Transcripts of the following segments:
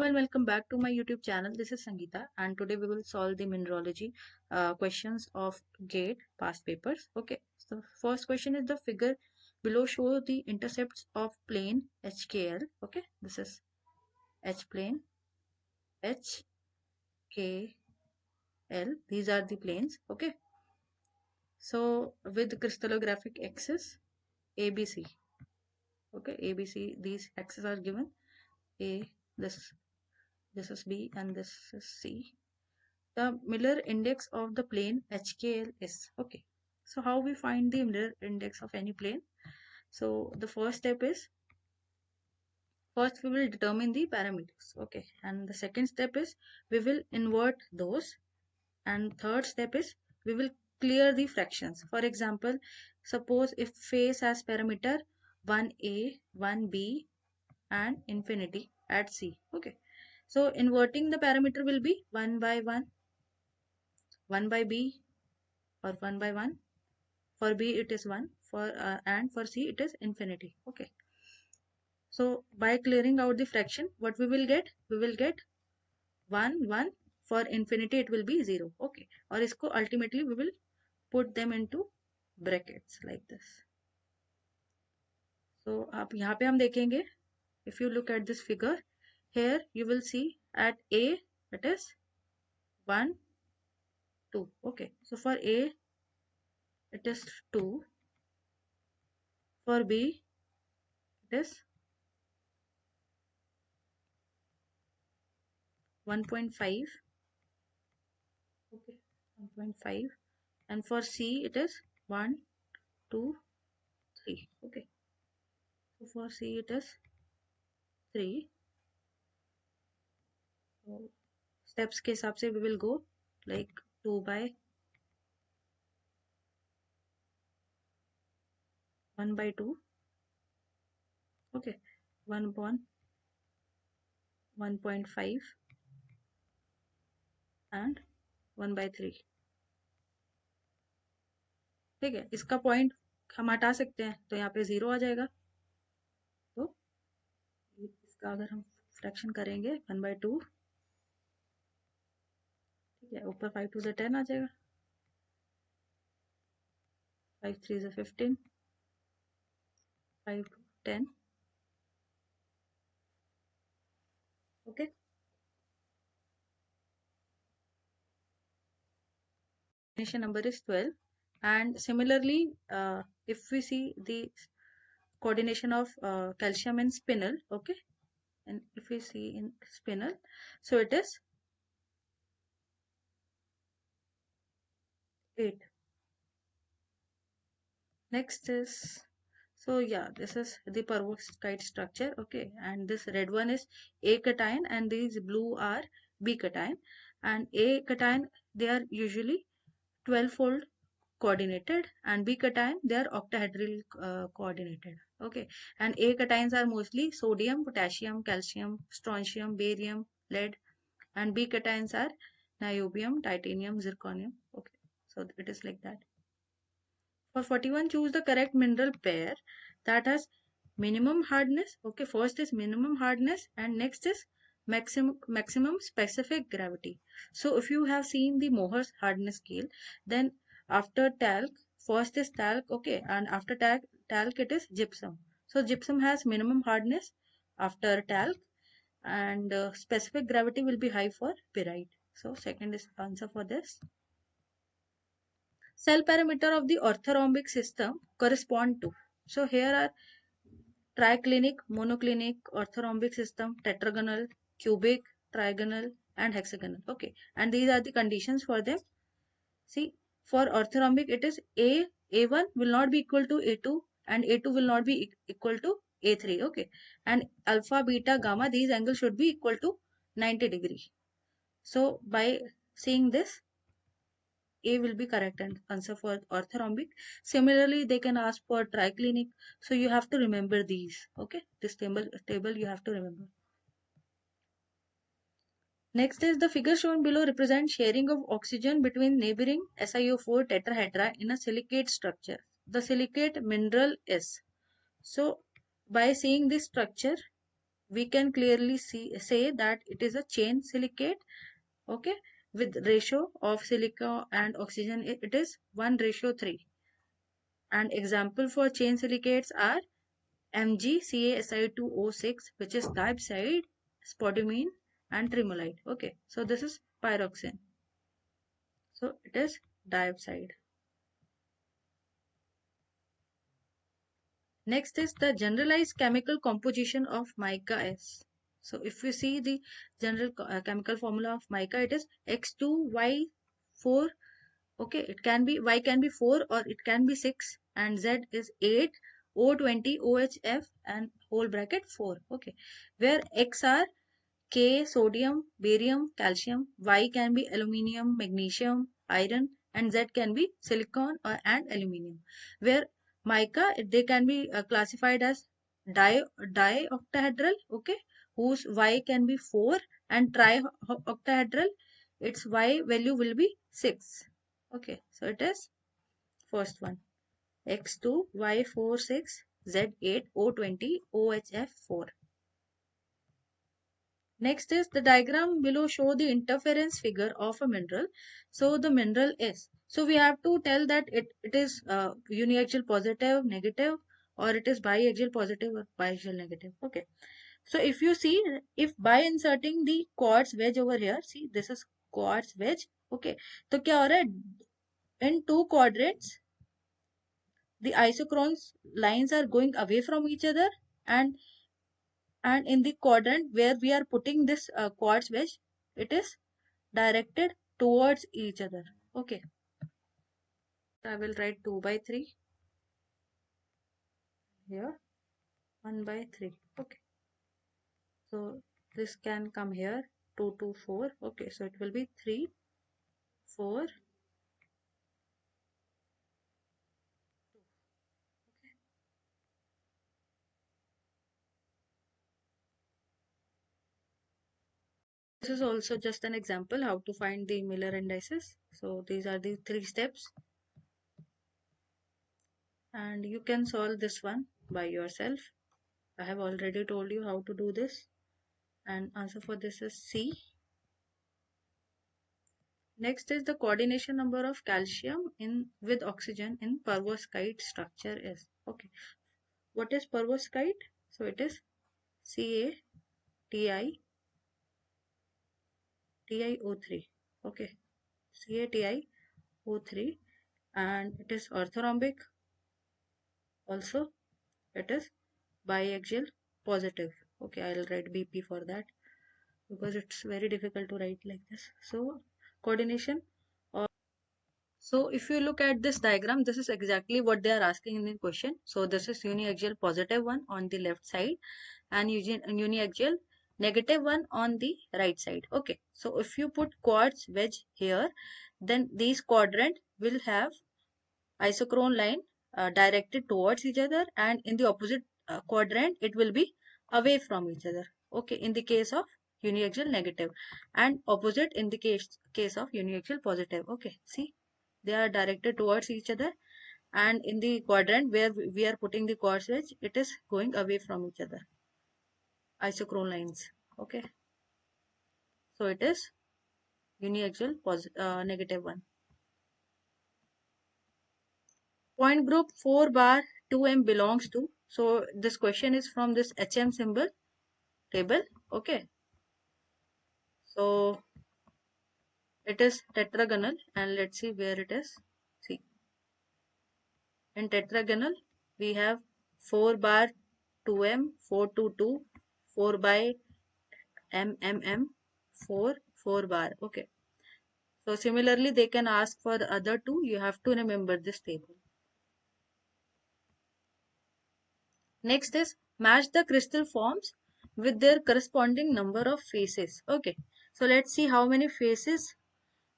and welcome back to my YouTube channel. This is Sangeeta and today we will solve the mineralogy questions of GATE past papers. Okay, so first question is the figure below show the intercepts of plane HKL. Okay, this is H plane, HKL. These are the planes. Okay, so with crystallographic axis ABC. Okay, ABC, these axes are given. A, this is B and this is C. The Miller index of the plane HKL is. Okay, so how we find the Miller index of any plane? So the first step is, first we will determine the parameters. Okay, and the second step is we will invert those, and third step is we will clear the fractions. For example, suppose if face has parameter 1a, 1b and infinity at C. Okay, so inverting the parameter will be 1 by 1, 1 by b, or 1 by 1. For B it is 1, and for C it is infinity. Okay, so by clearing out the fraction, what we will get? We will get 1 1. For infinity it will be 0. Okay, और इसको ultimately we will put them into brackets like this. So आप यहाँ पे हम देखेंगे, if you look at this figure, here you will see at A it is 1 2. Okay, so for A it is 2, for B it is 1.5. Okay, 1.5, and for C it is 1 2 3. Okay, so for C it is 3. So steps के हिसाब से we will go like 2 by 1 by 2. Okay, 1 upon 1.5 and 1 by 3. ठीक है, इसका point हम हटा सकते हैं तो यहाँ पे 0 आ जाएगा. तो इसका अगर हम फ्रैक्शन करेंगे 1 by 2, ठीक है, ऊपर 5 to the 10 आ जाएगा. 5 3 is 15, 5 to 10. Okay, coordination number is 12. And similarly, if we see the coordination of calcium in spinel, okay, and if we see in spinel, so it is 8. Next is, so yeah, this is the Perverse kite structure. Okay, and this red one is A cation and these blue are B cation, and A cation, they are usually 12-fold coordinated, and B cation they are octahedral coordinated. Okay, and A cations are mostly sodium, potassium, calcium, strontium, barium, lead, and B cations are niobium, titanium, zirconium. Okay, so it is like that. For 41, choose the correct mineral pair that has minimum hardness. Okay, first is minimum hardness and next is maximum specific gravity. So if you have seen the Mohr's hardness scale, then after talc, first is talc, okay, and after talc it is gypsum. So gypsum has minimum hardness after talc, and specific gravity will be high for pyrite. So second is answer for this. Cell parameter of the orthorhombic system correspond to. So here are triclinic, monoclinic, orthorhombic system, tetragonal, cubic, trigonal, and hexagonal. Okay, and these are the conditions for them. See, for orthorhombic, it is A1 will not be equal to A2, and A2 will not be equal to A3. Okay, and alpha, beta, gamma, these angles should be equal to 90 degrees. So by seeing this, A will be correct and answer for orthorhombic. Similarly, they can ask for triclinic. So you have to remember these. Okay, this table you have to remember. Next is the figure shown below represents sharing of oxygen between neighboring SiO4 tetrahedra in a silicate structure. The silicate mineral is. So by seeing this structure, we can clearly say that it is a chain silicate, okay, with ratio of silica and oxygen, it is 1:3. And example for chain silicates are MgCaSi2O6, which is diapside, spodumene, and tremolite. Okay, so this is pyroxene. So it is diapside. Next is the generalized chemical composition of mica S. So if we see the general chemical formula of mica, it is X2Y4. Okay, it can be, Y can be 4 or it can be 6, and Z is 8, O20, OHF, and whole bracket 4. Okay, where X are K, sodium, barium, calcium, Y can be aluminium, magnesium, iron, and Z can be silicon and aluminium. Where mica, they can be classified as dioctahedral, okay, whose Y can be 4, and trioctahedral, its Y value will be 6. Okay, so it is first one, X2, Y4, 6, Z8, O20, OHF 4. Next is the diagram below show the interference figure of a mineral. So the mineral is, so we have to tell that it is uniaxial positive, negative, or it is biaxial positive or biaxial negative. Okay. So if you see, if by inserting the quartz wedge over here, see this is quartz wedge. Okay. तो क्या हो रहा है? In two quadrants, the isochronous lines are going away from each other, and in the quadrant where we are putting this quartz wedge, it is directed towards each other. Okay, I will write 2/3 here, 1/3. Okay, so this can come here, 2 to 4. Okay, so it will be 3, 4. This is also just an example how to find the Miller indices. So these are the 3 steps, and you can solve this one by yourself. I have already told you how to do this, and answer for this is C. Next is the coordination number of calcium in with oxygen in Perverse Kite structure is. Okay, what is Perverse Kite? So it is CaTiTiO3. Okay, CaTiO3, and it is orthorhombic. Also, it is biaxial positive. Okay, I'll write BP for that because it's very difficult to write like this. So coordination. So if you look at this diagram, this is exactly what they are asking in the question. So this is uniaxial positive one on the left side, and uniaxial negative one on the right side. Okay, so if you put quartz wedge here, then these quadrant will have isochrone line directed towards each other, and in the opposite quadrant it will be away from each other. Okay, in the case of uniaxial negative, and opposite in the case of uniaxial positive. Okay, see, they are directed towards each other, and in the quadrant where we are putting the quartz wedge, it is going away from each other, isochrone lines. Okay, so it is uniaxial negative one. Point group 4 bar 2m belongs to, so this question is from this HM symbol table. Okay, so it is tetragonal, and let's see where it is. See, in tetragonal we have 4 bar 2m, 422, 4 by m, 4 bar. Okay, so similarly they can ask for the other two. You have to remember this table. Next is match the crystal forms with their corresponding number of faces. Okay, so let's see how many faces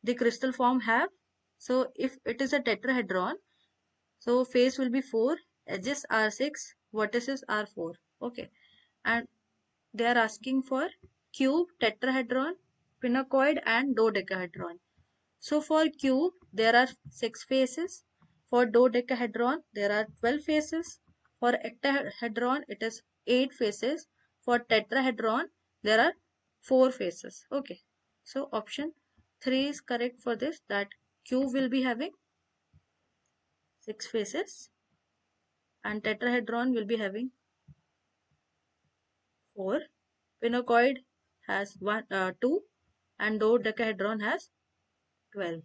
the crystal form have. So if it is a tetrahedron, so face will be 4, edges are 6, vertices are 4. Okay, and they are asking for cube, tetrahedron, pinacoid, and dodecahedron. So for cube there are 6 faces, for dodecahedron there are 12 faces, for octahedron it is 8 faces, for tetrahedron there are 4 faces. Okay, so option 3 is correct for this, that cube will be having 6 faces and tetrahedron will be having 4. Pinacoid has 2 and dodecahedron has 12.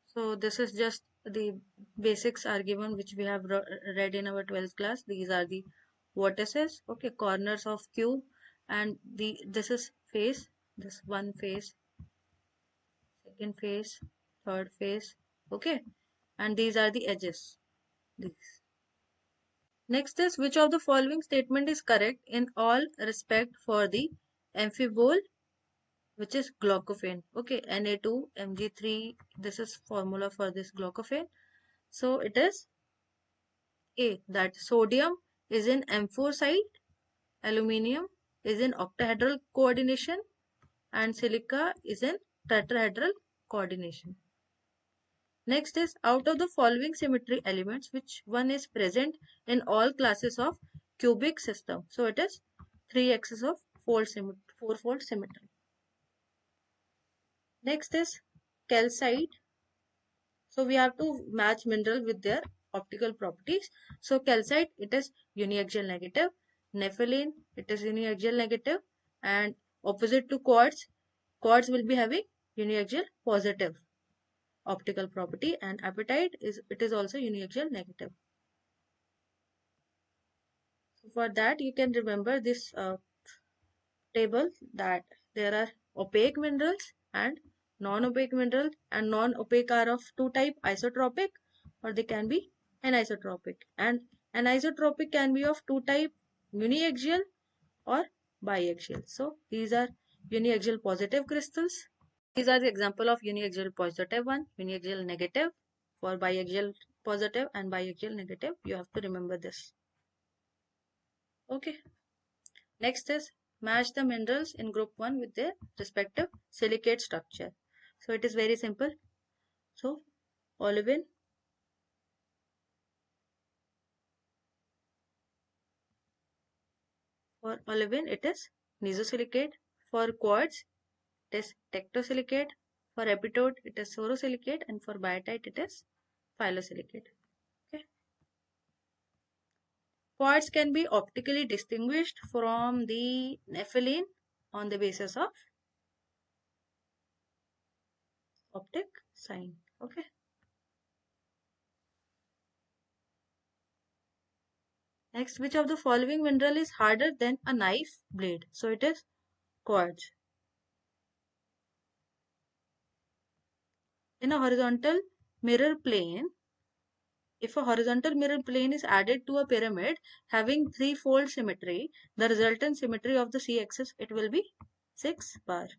So this is just the basics are given which we have read in our 12th class. These are the vertices, okay, corners of cube, and this is face, this one face, second face, third face, okay, and these are the edges. These. Next is, which of the following statement is correct in all respect for the amphibole, which is glaucophane. Okay, Na2Mg3, this is formula for this glaucophane. So it is A, that sodium is in amphosite, aluminium is in octahedral coordination, and silica is in tetrahedral coordination. Next is, out of the following symmetry elements, which one is present in all classes of cubic system? So it is 3 axis of four-fold symmetry. Next is calcite. So we have to match mineral with their optical properties. So calcite, it is uniaxial negative. Nepheline, it is uniaxial negative. And opposite to quartz, quartz will be having uniaxial positive optical property, and apatite is also uniaxial negative. So for that you can remember this table, that there are opaque minerals and non-opaque minerals, and non-opaque are of two type, isotropic or they can be anisotropic, and anisotropic can be of two type, uniaxial or biaxial. So these are uniaxial positive crystals. These are the example of uniaxial positive one, uniaxial negative. For biaxial positive and biaxial negative, you have to remember this. Okay. Next is, match the minerals in group 1 with their respective silicate structure. So it is very simple. So olivine, for olivine it is nesosilicate, for quartz it is tectosilicate, for epitode it is sorosilicate, and for biotite it is phyllosilicate. Okay. Quartz can be optically distinguished from the nepheline on the basis of optic sign. Okay. Next, which of the following mineral is harder than a knife blade? So it is quartz. In a horizontal mirror plane, if a horizontal mirror plane is added to a pyramid having three-fold symmetry, the resultant symmetry of the c-axis, it will be 6 bar.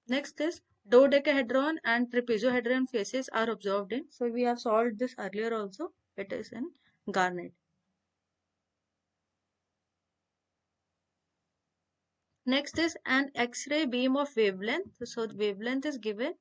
Next is, dodecahedron and trapezohedron faces are observed in. So we have solved this earlier also. It is in garnet. Next is an X-ray beam of wavelength. So the wavelength is given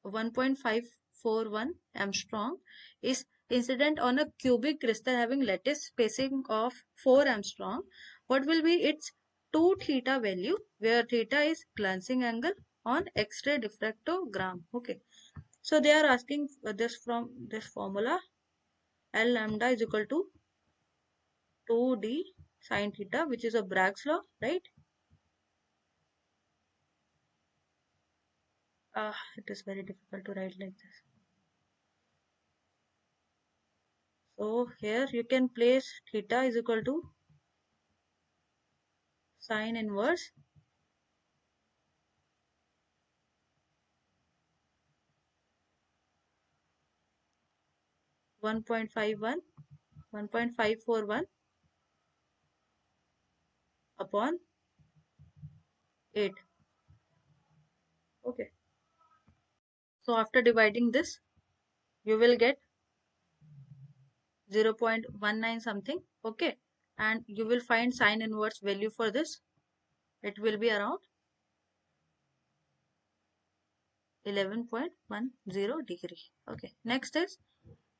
1.541 Armstrong is incident on a cubic crystal having lattice spacing of 4 Armstrong. What will be its 2 theta value, where theta is glancing angle on X-ray diffractogram? Okay. So they are asking this from this formula, L lambda is equal to 2d sine theta, which is a Bragg's law, right? It is very difficult to write like this. So here you can place theta is equal to sine inverse 1.51 1.541 upon 8. Okay. So after dividing this, you will get 0.19 something. Okay. And you will find sine inverse value for this. It will be around 11.10 degree. Okay, next is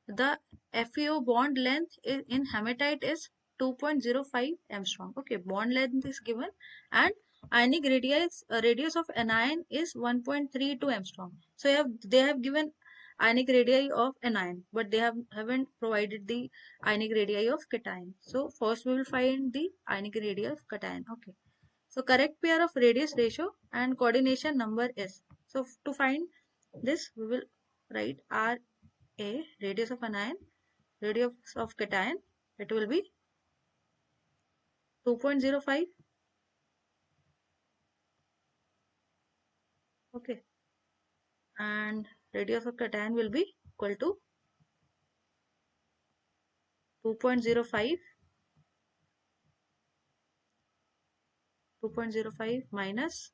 the FeO bond length in hematite is 2.05 angstrom. Okay, bond length is given, and ionic radius of anion is 1.32 angstrom. So they have given ionic radii of anion, but they haven't provided the ionic radii of cation. So first we will find the ionic radii of cation. Okay. So correct pair of radius ratio and coordination number is. So to find this, we will write R A, radius of anion, radius of cation. It will be 2.05. Okay. And radius of cation will be equal to 2.05, 2.05 minus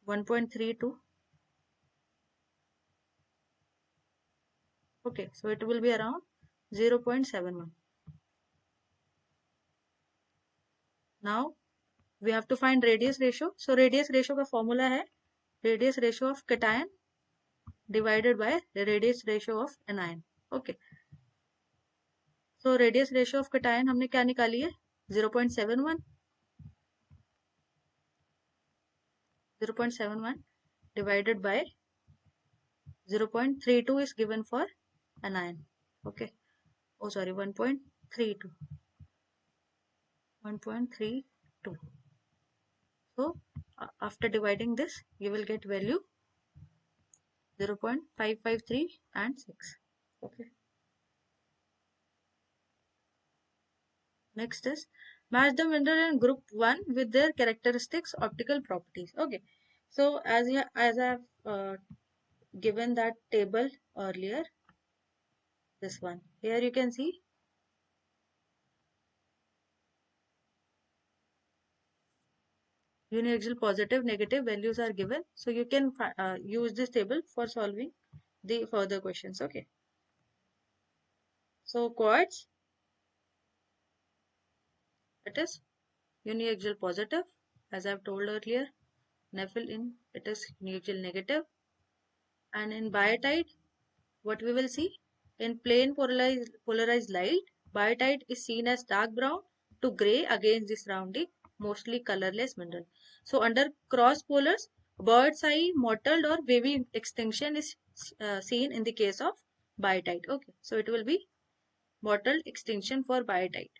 1.32. Okay. So it will be around 0.71. Now we have to find radius ratio. So radius ratio का formula है radius ratio of cation divided by the radius ratio of anion. Okay. So radius ratio of cation हमने क्या निकाली है 0.71. 0.71 divided by 0.32 is given for anion. Okay. Oh sorry, 1.32. 1.32. So after dividing this, you will get value 0.553 and 6. Okay. Next is match the mineral in group 1 with their characteristics optical properties. Okay. So as I have given that table earlier, this one here you can see uniaxial positive negative values are given, so you can use this table for solving the further questions. Okay. So quartz, it is uniaxial positive, as I've told earlier. Nepheline, it is uniaxial negative. And in biotite, what we will see, in plain polarized light, biotite is seen as dark brown to gray against the surrounding mostly colorless mineral. So under cross polars, bird's eye mottled or wavy extinction is seen in the case of biotite. Okay, so it will be mottled extinction for biotite.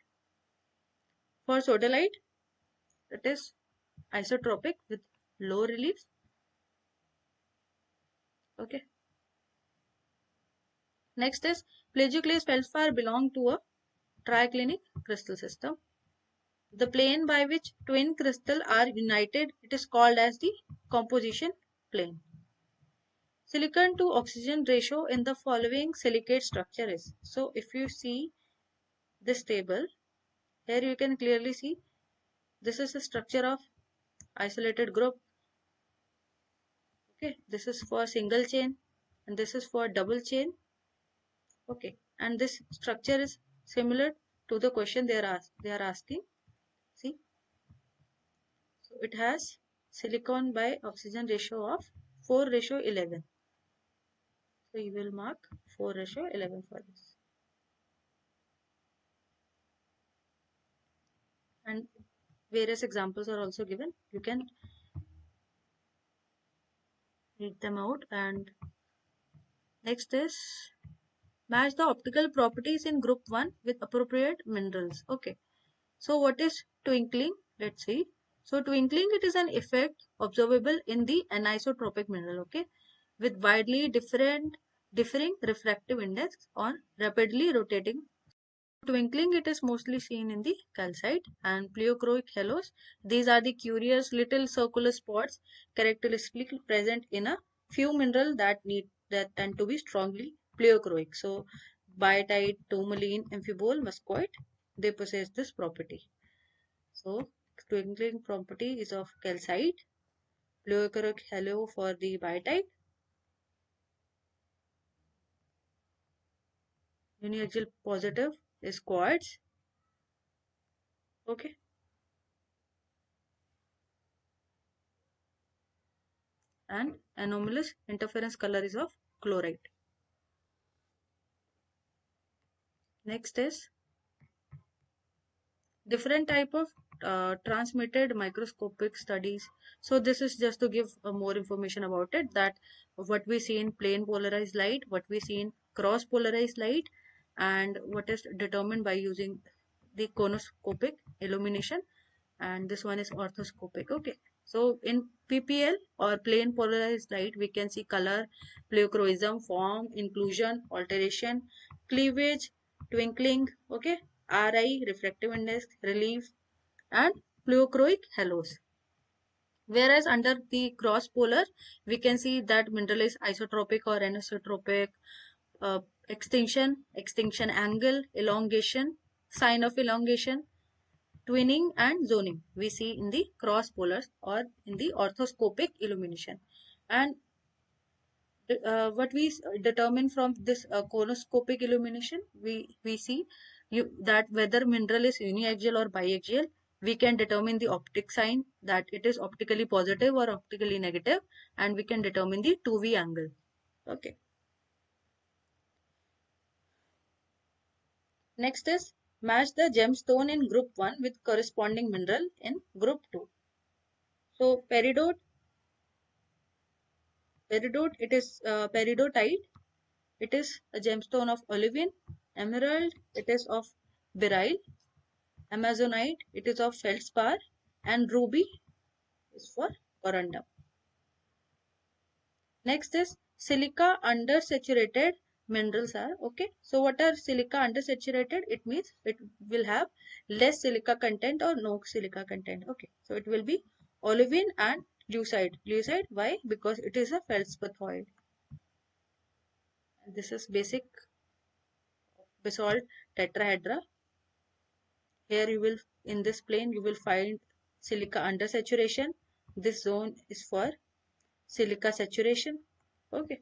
For sodalite, it is isotropic with low relief. Okay. Next is plagioclase feldspar belong to a triclinic crystal system. The plane by which twin crystals are united, it is called as the composition plane. Silicon to oxygen ratio in the following silicate structure is. So if you see this table, here you can clearly see this is the structure of isolated group. Okay, this is for single chain and this is for double chain. Okay, and this structure is similar to the question they are asking. See, so it has silicon by oxygen ratio of 4:11. So you will mark 4:11 for this. And various examples are also given. You can read them out. And next is match the optical properties in group 1 with appropriate minerals. Okay. So what is twinkling? Let's see. So twinkling, it is an effect observable in the anisotropic mineral. Okay. With widely differing refractive index on rapidly rotating. Twinkling, it is mostly seen in the calcite and pleochroic halos. These are the curious little circular spots characteristically present in a few minerals that tend to be strongly pleochroic. So biotite, tourmaline, amphibole, muscoid, they possess this property. So twinkling property is of calcite, pleochroic halo for the biotite, uniaxial positive is quartz. Okay. and anomalous interference color is of chlorite. Next is different type of transmitted microscopic studies. So this is just to give more information about it, that what we see in plane polarized light, what we see in cross polarized light, and what is determined by using the conoscopic illumination, and this one is orthoscopic. Okay, so in PPL or plane polarized light, we can see color, pleochroism, form, inclusion, alteration, cleavage, twinkling, okay, RI, refractive index, relief, and pleochroic halos. Whereas under the cross polar, we can see that mineral is isotropic or anisotropic, uh, extinction angle, elongation, sign of elongation, twinning, and zoning we see in the cross polars or in the orthoscopic illumination. And what we determine from this conoscopic illumination, we see that whether mineral is uniaxial or biaxial, we can determine the optic sign, that it is optically positive or optically negative, and we can determine the 2V angle. Okay, next is match the gemstone in group 1 with corresponding mineral in group 2. So peridot, it is peridotite, it is a gemstone of olivine. Emerald, it is of beryl. Amazonite, it is of feldspar. And ruby is for corundum. Next is silica undersaturated minerals are, okay. So what are silica undersaturated? It means it will have less silica content or no silica content. Okay, so it will be olivine and lucite. Lucite, why? Because it is a feldspathoid. This is basic basalt tetrahedra. Here you will, in this plane, you will find silica undersaturation. This zone is for silica saturation. Okay.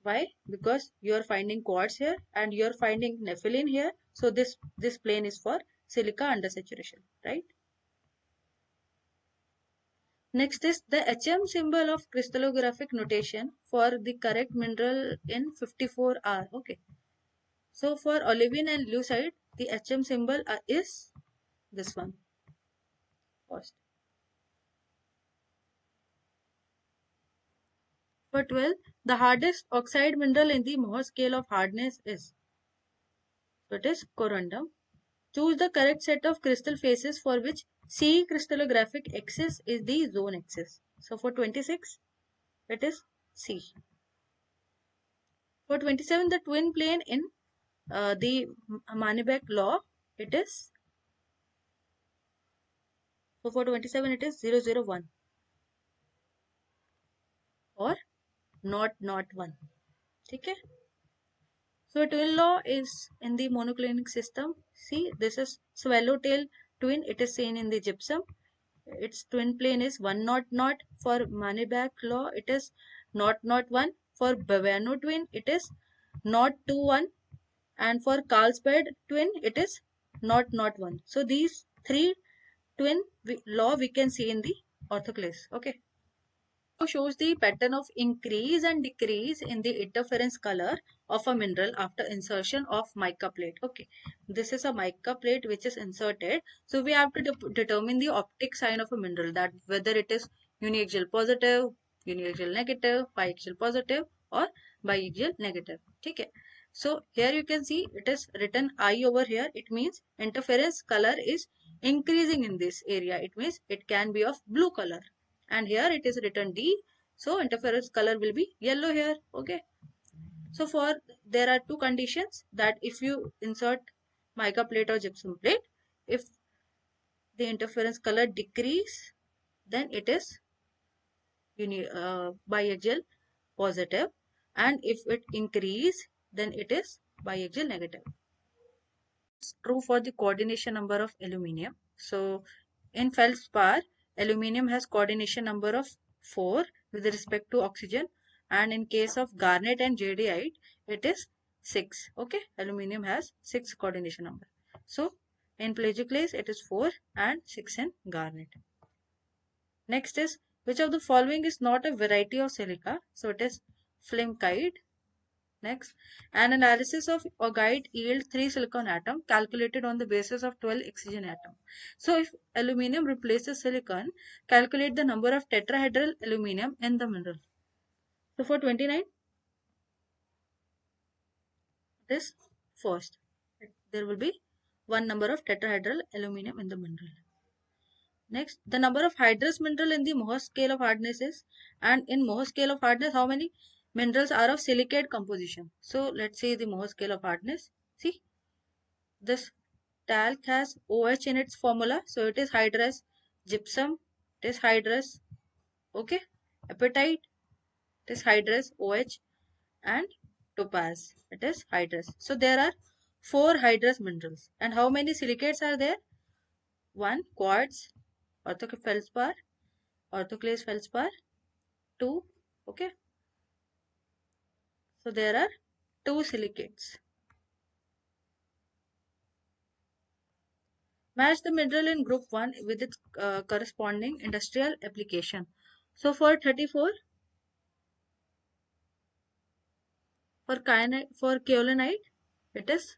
Why? Because you are finding quartz here and you are finding nepheline here. So this plane is for silica undersaturation, right? Next is the HM symbol of crystallographic notation for the correct mineral in 54R. Okay. So for olivine and lucite, the HM symbol is this one. First. For 12, the hardest oxide mineral in the Mohs scale of hardness is, so it is corundum. Choose the correct set of crystal faces for which C crystallographic axis is the zone axis. So for 26, it is C. For 27, the twin plane in the Manibek law, it is, so for 27, it is 001 or 001. Okay. So twin law is in the monoclinic system. See, this is swallowtail twin. It is seen in the gypsum. Its twin plane is 100. For Manibak law, it is 001. For Bavano twin, it is 021. And for Carlsbad twin, it is 001. So these three twin law we can see in the orthoclase. Okay. Shows the pattern of increase and decrease in the interference color of a mineral after insertion of mica plate. Okay, this is a mica plate which is inserted. So we have to determine the optic sign of a mineral, that whether it is uniaxial positive, uniaxial negative, biaxial positive, or biaxial negative. Okay. So here you can see it is written I over here. It means interference color is increasing in this area. It means it can be of blue color. And here it is written D, so interference color will be yellow here. Okay, so for there are two conditions, that if you insert mica plate or gypsum plate, if the interference color decrease, then it is biaxial positive, and if it increase, then it is biaxial negative. True for the coordination number of aluminium. So in feldspar, aluminium has coordination number of 4 with respect to oxygen, and in case of garnet and jadeite, it is 6. Okay, aluminium has 6 coordination number. So in plagioclase, it is 4 and 6 in garnet. Next is Which of the following is not a variety of silica? So it is flame kite. Next, an analysis of augite yield 3 silicon atom calculated on the basis of 12 oxygen atom. So if aluminum replaces silicon, calculate the number of tetrahedral aluminum in the mineral. So for 29, it is first. There will be one number of tetrahedral aluminum in the mineral. Next, the number of hydrous mineral in the Mohs scale of hardness is, and in Mohs scale of hardness, how many minerals are of silicate composition? So let's say the Mohs scale of hardness. See, this talc has OH in its formula, so it is hydrous. Gypsum, it is hydrous. Okay, apatite, it is hydrous OH, and topaz, it is hydrous. So there are 4 hydrous minerals. And how many silicates are there? 1 quartz, orthofelspar, orthoclase feldspar, 2. Okay, so there are 2 silicates. Match the mineral in group 1 with its corresponding industrial application. So for 34, for kyanite, for kaolinite, it is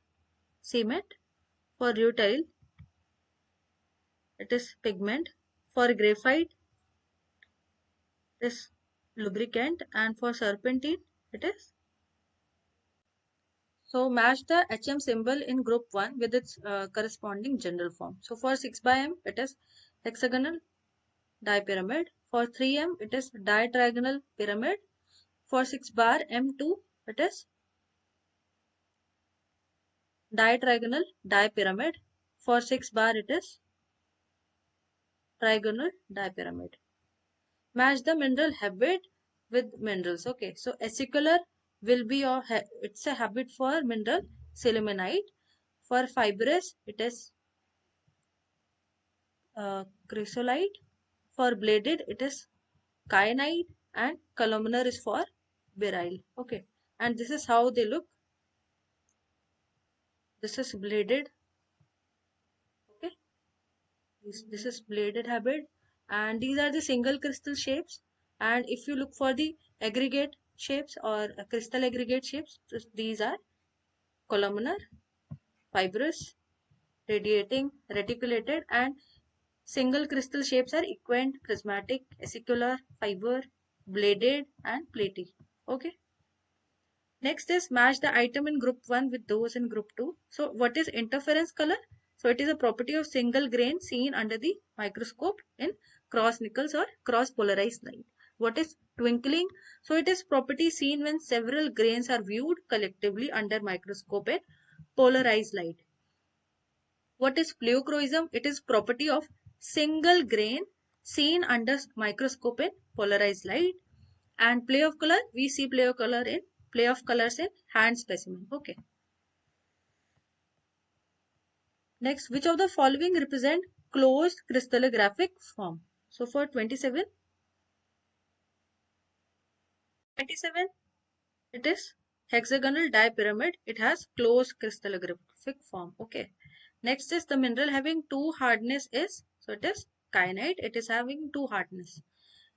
cement. For rutile, it is pigment. For graphite, it is lubricant. And for serpentine, it is. So match the HM symbol in group 1 with its corresponding general form. So for 6 by M, it is hexagonal dipyramid. For 3M, it is diagonal pyramid. For 6 bar M2, it is diagonal dipyramid. For 6 bar, it is trigonal dipyramid. Match the mineral habit with minerals. Okay, so acicular will be your, it's a habit for mineral sillimanite. For fibrous, it is chrysolite. For bladed, it is kyanite, and columnar is for beryl. Okay, and this is how they look. This is bladed. Okay, this is bladed habit, and these are the single crystal shapes. And if you look for the aggregate shapes or crystal aggregate shapes, these are columnar, fibrous, radiating, reticulated, and single crystal shapes are equant, prismatic, acicular, fiber, bladed, and platy. Okay. Next is match the item in group 1 with those in group 2. So what is interference color? So it is a property of single grain seen under the microscope in cross nickels or cross polarized light. What is twinkling? So it is property seen when several grains are viewed collectively under microscope in polarized light. What is pleochroism? It is property of single grain seen under microscope in polarized light. And play of color, we see play of colors in hand specimen. Okay. Next, which of the following represent closed crystallographic form? So for 27, it is hexagonal dipyramid. It has closed crystallographic form. Okay. Next is the mineral having 2 hardness is, so it is kyanite. It is having 2 hardness.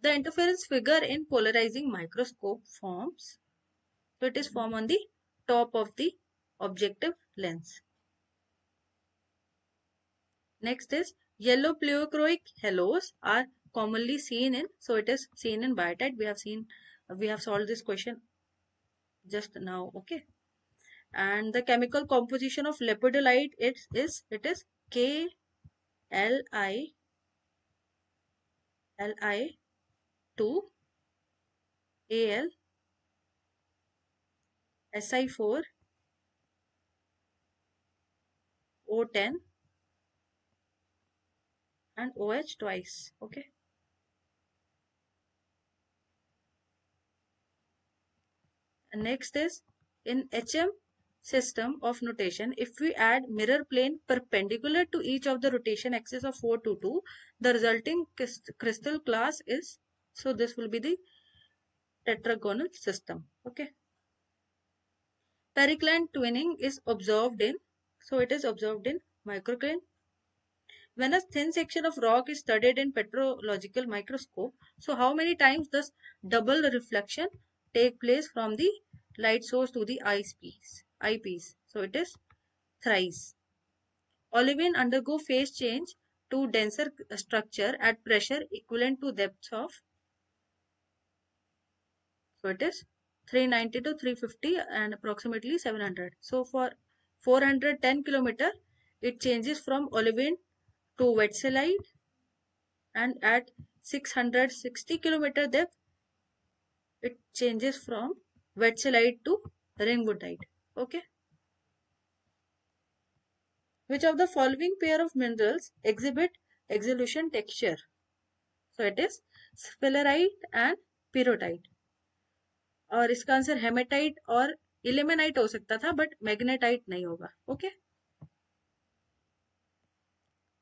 The interference figure in polarizing microscope forms, so it is formed on the top of the objective lens. Next is yellow pleochroic halos are commonly seen in, so it is seen in biotite. We have solved this question just now. Okay. And the chemical composition of lepidolite it is Kli2 Al Si4 O10 and OH twice. Okay. And next is in HM system of notation, if we add mirror plane perpendicular to each of the rotation axis of 4 to 2, the resulting crystal class is, so this will be the tetragonal system. Okay. Pericline twinning is observed in, so it is observed in microcline. when a thin section of rock is studied in petrological microscope, so how many times does double reflection take place from the light source to the eyepiece? So it is thrice. Olivine undergo phase change to denser structure at pressure equivalent to depth of, so it is 390 to 350 and approximately 700. So for 410 kilometer, it changes from olivine to wetzelite, and at 660 kilometer depth, it changes from wetzelite to ringwoodite. Okay. Which of the following pair of minerals exhibit exolution texture? So it is sphalerite and pyrrhotite. और इसका answer haematite और इलेमेनाइट हो सकता था, but magnetite नहीं होगा. Okay.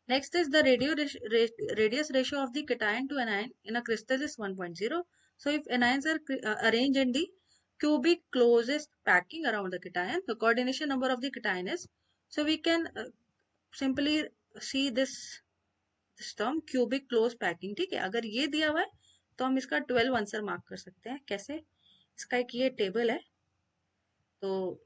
Next is the radius ratio of the cation to anion in a crystal is 1.0. So if anions are arranged in the cubic closest packing around the cation, the coordination number of the cation is, so we can simply see this term cubic close packing. ठीक है, अगर ये दिया हुआ है तो हम इसका 12 आंसर मार्क कर सकते हैं. कैसे? इसका एक ये टेबल है, तो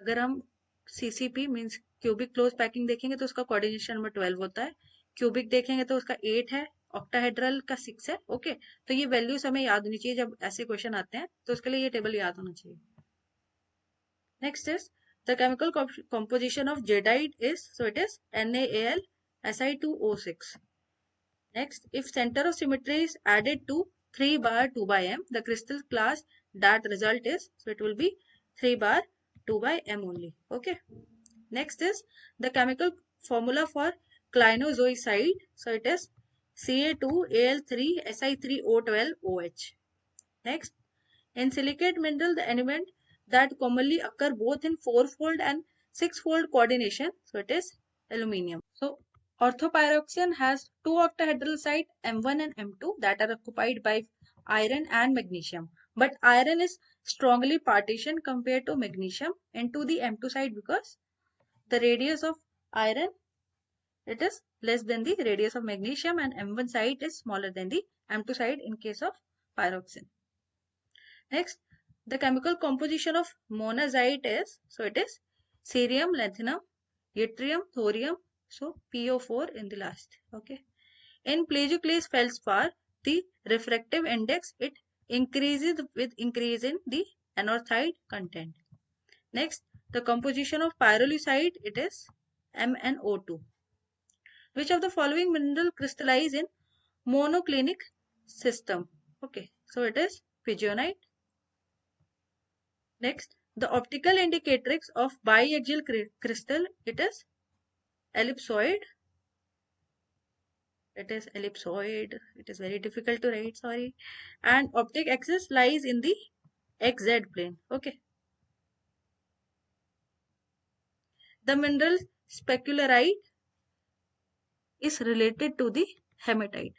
अगर हम CCP means cubic close packing देखेंगे तो उसका कोऑर्डिनेशन नंबर 12 होता है. क्यूबिक देखेंगे तो उसका 8 है, ऑक्टाहेड्रल का 6 है. ओके, तो ये वैल्यूज हमें याद होनी चाहिए जब ऐसे क्वेश्चन आते हैं, तो उसके लिए ये टेबल याद होना चाहिए. Next is the chemical composition of jadeite is, so it is NaAl Si2O6. Next, if center of symmetry is added to 3 bar 2 by m, the crystal class that result is, so it will be 3 bar 2 by m only. Okay. Next is the chemical formula for clinozoicide. So it is Ca2Al3Si3O12OH. Next, in silicate mineral, the element that commonly occur both in 4-fold and 6-fold coordination, so it is aluminium. So orthopyroxene has two octahedral sites M1 and M2 that are occupied by iron and magnesium. But iron is strongly partitioned compared to magnesium into the M2 side because the radius of iron, it is less than the radius of magnesium, and M1 side is smaller than the M2 side in case of pyroxene. Next, the chemical composition of monazite is, so it is cerium, lanthanum, yttrium, thorium, so PO4 in the last. Okay. In plagioclase feldspar, the refractive index, it increases with increase in the anorthite content. Next, the composition of pyrolusite, it is MnO2. Which of the following mineral crystallize in monoclinic system? Okay, so it is pigeonite. Next, the optical indicatrix of biaxial crystal, it is ellipsoid. It is ellipsoid. It is very difficult to write, sorry. And optic axis lies in the XZ plane. Okay. The mineral specularite is related to the hematite.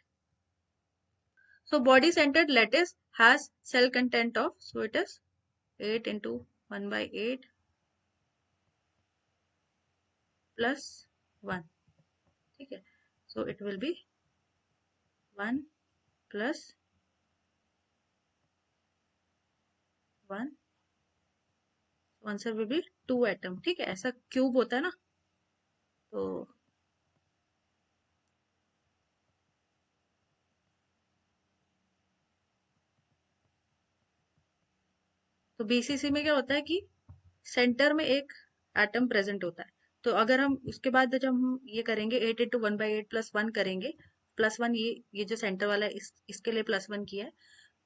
So body centered lattice has cell content of, so it is 8 into 1 by 8 plus 1. Okay. So it will be 1 plus 1. Answer will be 2 atom. ठीक है, ऐसा cube होता है ना, तो BCC में क्या होता है कि सेंटर में एक एटम प्रेजेंट होता है. तो अगर हम उसके बाद जब हम ये करेंगे 8 इंटू 1 बाई 8 प्लस 1 करेंगे, प्लस 1 ये जो सेंटर वाला है इसके लिए प्लस 1 किया है,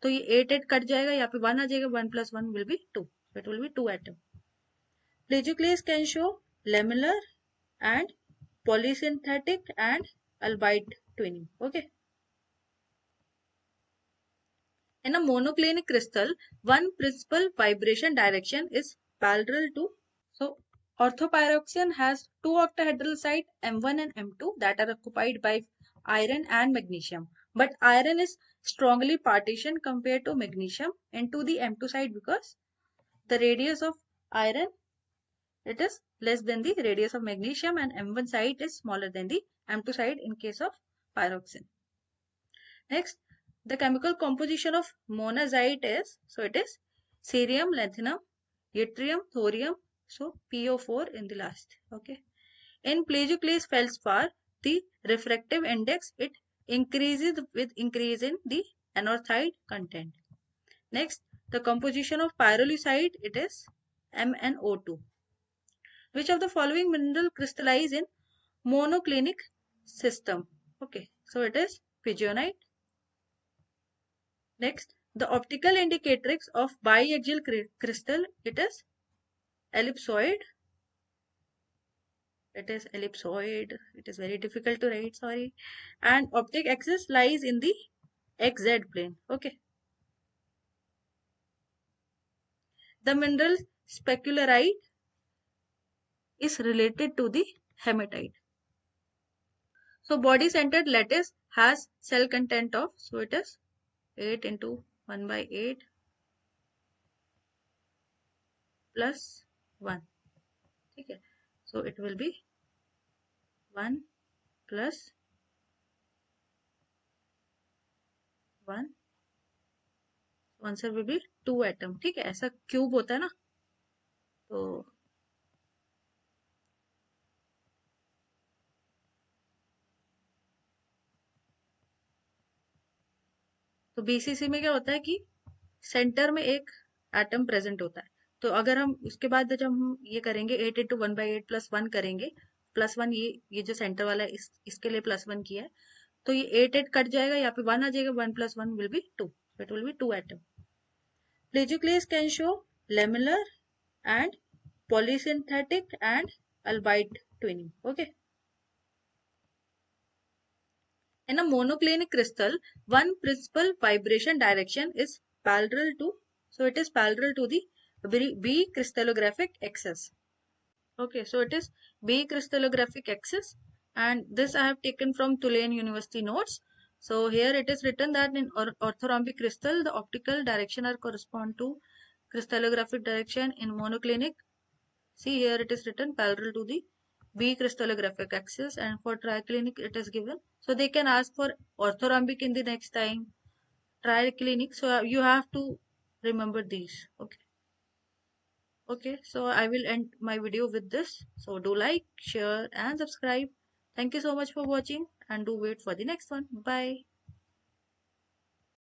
तो ये 8 कट जाएगा, यहाँ पे 1 आ जाएगा, 1 plus 1 will be 2. It will be 2 atom. Plagioclase can show lamellar and polysynthetic and albite twinning. Okay. In a monoclinic crystal, one principal vibration direction is parallel to, so orthopyroxene has two octahedral sites M1 and M2 that are occupied by iron and magnesium. But iron is strongly partitioned compared to magnesium into the M2 side because the radius of iron, it is less than the radius of magnesium, and M1 site is smaller than the M2 site in case of pyroxene. Next, the chemical composition of monazite is, so it is cerium, lanthanum, yttrium, thorium, so PO4 in the last. Okay. In plagioclase feldspar, the refractive index, it increases with increase in the anorthite content. Next, the composition of pyrolusite, it is MnO2. Which of the following mineral crystallize in monoclinic system? Okay, so it is pigeonite. Next, the optical indicatrix of biaxial crystal, it is ellipsoid. It is ellipsoid. It is very difficult to write, sorry. And optic axis lies in the XZ plane. Okay. The mineral specularite is related to the hematite. So body centered lattice has cell content of, so it is 8 into 1 by 8 plus 1. Okay. So it will be 1 plus 1. Answer will be 2 atom. ठीक है, ऐसा cube होता है ना, तो BCC में क्या होता है कि सेंटर में एक एटम प्रेजेंट होता है. तो अगर हम उसके बाद जब हम ये करेंगे 8 इंटू 1 बाई 8 प्लस 1 करेंगे, प्लस 1 ये जो सेंटर वाला है इसके लिए प्लस 1 किया है, तो ये 8 कट जाएगा, यहाँ पे 1 आ जाएगा, 1 plus 1 will be 2. It will be 2 atom. Plagioclase can show lamellar and polysynthetic and albite twinning. Okay. In a monoclinic crystal, one principal vibration direction is parallel to, so it is parallel to the B crystallographic axis. Okay, so it is B crystallographic axis, and this I have taken from Tulane University notes. So here it is written that in orthorhombic crystal, the optical direction are correspond to crystallographic direction. In monoclinic, see here it is written parallel to the B crystallographic axis, and for triclinic it is given. So they can ask for orthorhombic in the next time, triclinic. So you have to remember these. Okay. Okay, so I will end my video with this. So do like, share and subscribe. Thank you so much for watching, and do wait for the next one. Bye.